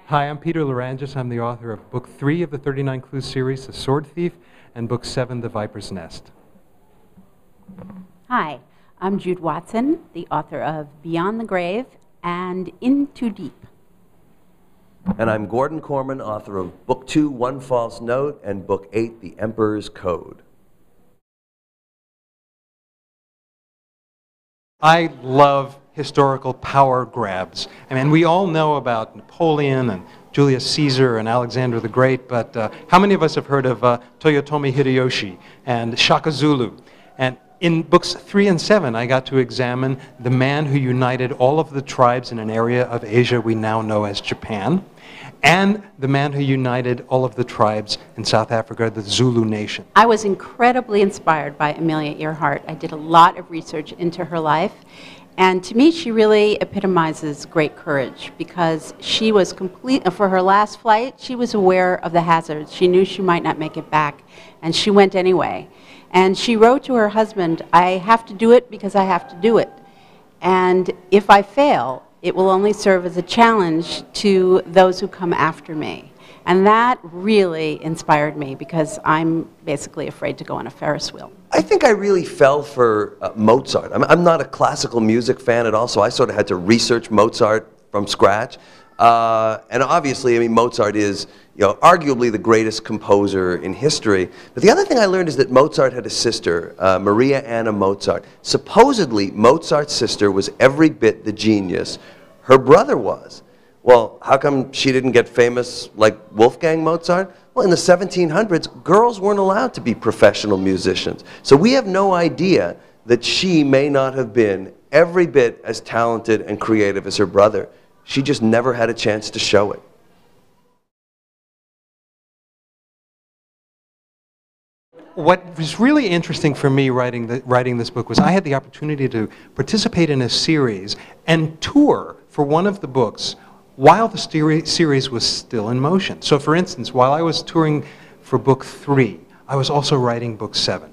Hi, I'm Peter Lerangis. I'm the author of Book 3 of the 39 Clues series, The Sword Thief, and Book 7, The Viper's Nest. Hi, I'm Jude Watson, the author of Beyond the Grave and In Too Deep. And I'm Gordon Korman, author of Book 2, One False Note, and Book 8, The Emperor's Code. I love historical power grabs. I mean, we all know about Napoleon and Julius Caesar and Alexander the Great, but how many of us have heard of Toyotomi Hideyoshi and Shaka Zulu? And in books 3 and 7, I got to examine the man who united all of the tribes in an area of Asia we now know as Japan, and the man who united all of the tribes in South Africa, the Zulu nation. I was incredibly inspired by Amelia Earhart. I did a lot of research into her life, and to me she really epitomizes great courage because she was for her last flight, she was aware of the hazards. She knew she might not make it back, and she went anyway. And she wrote to her husband, "I have to do it because I have to do it. And if I fail, it will only serve as a challenge to those who come after me." And that really inspired me because I'm basically afraid to go on a Ferris wheel. I think I really fell for Mozart. I'm not a classical music fan at all, so I sort of had to research Mozart from scratch. And obviously, I mean, Mozart is, arguably the greatest composer in history. But the other thing I learned is that Mozart had a sister, Maria Anna Mozart. Supposedly, Mozart's sister was every bit the genius her brother was. Well, how come she didn't get famous like Wolfgang Mozart? Well, in the 1700s, girls weren't allowed to be professional musicians. So we have no idea that she may not have been every bit as talented and creative as her brother. She just never had a chance to show it. What was really interesting for me writing this book was I had the opportunity to participate in a series and tour for one of the books while the series was still in motion. So for instance, while I was touring for Book 3, I was also writing Book 7.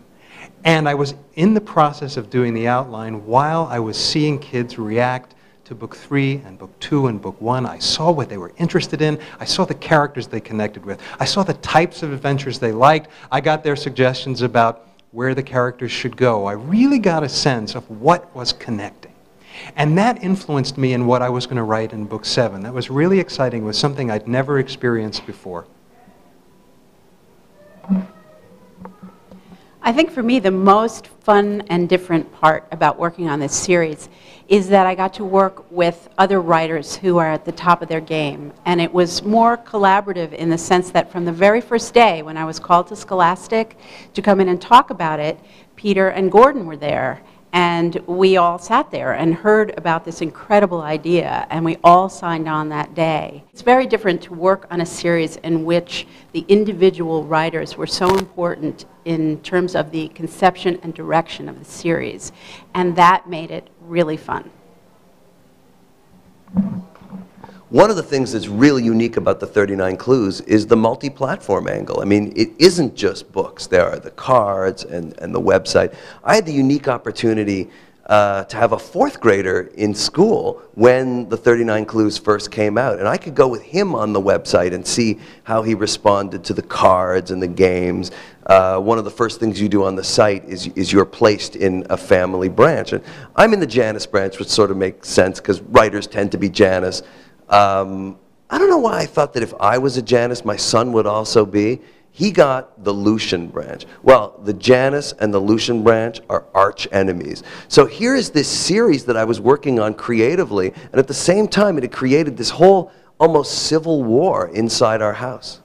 And I was in the process of doing the outline while I was seeing kids react to Book 3 and Book 2 and Book 1. I saw what they were interested in. I saw the characters they connected with. I saw the types of adventures they liked. I got their suggestions about where the characters should go. I really got a sense of what was connecting. And that influenced me in what I was going to write in Book 7. That was really exciting. It was something I'd never experienced before. I think for me the most fun and different part about working on this series is that I got to work with other writers who are at the top of their game. And it was more collaborative in the sense that from the very first day when I was called to Scholastic to come in and talk about it, Peter and Gordon were there. And we all sat there and heard about this incredible idea, and we all signed on that day. It's very different to work on a series in which the individual writers were so important in terms of the conception and direction of the series, and that made it really fun. One of the things that's really unique about the 39 Clues is the multi-platform angle. I mean, it isn't just books. There are the cards and the website. I had the unique opportunity to have a 4th grader in school when the 39 Clues first came out. And I could go with him on the website and see how he responded to the cards and the games. One of the first things you do on the site is you're placed in a family branch. And I'm in the Janus branch, which sort of makes sense because writers tend to be Janus. I don't know why I thought that if I was a Janus, my son would also be. He got the Lucian branch. Well, the Janus and the Lucian branch are arch enemies. So here is this series that I was working on creatively, and at the same time it had created this whole almost civil war inside our house.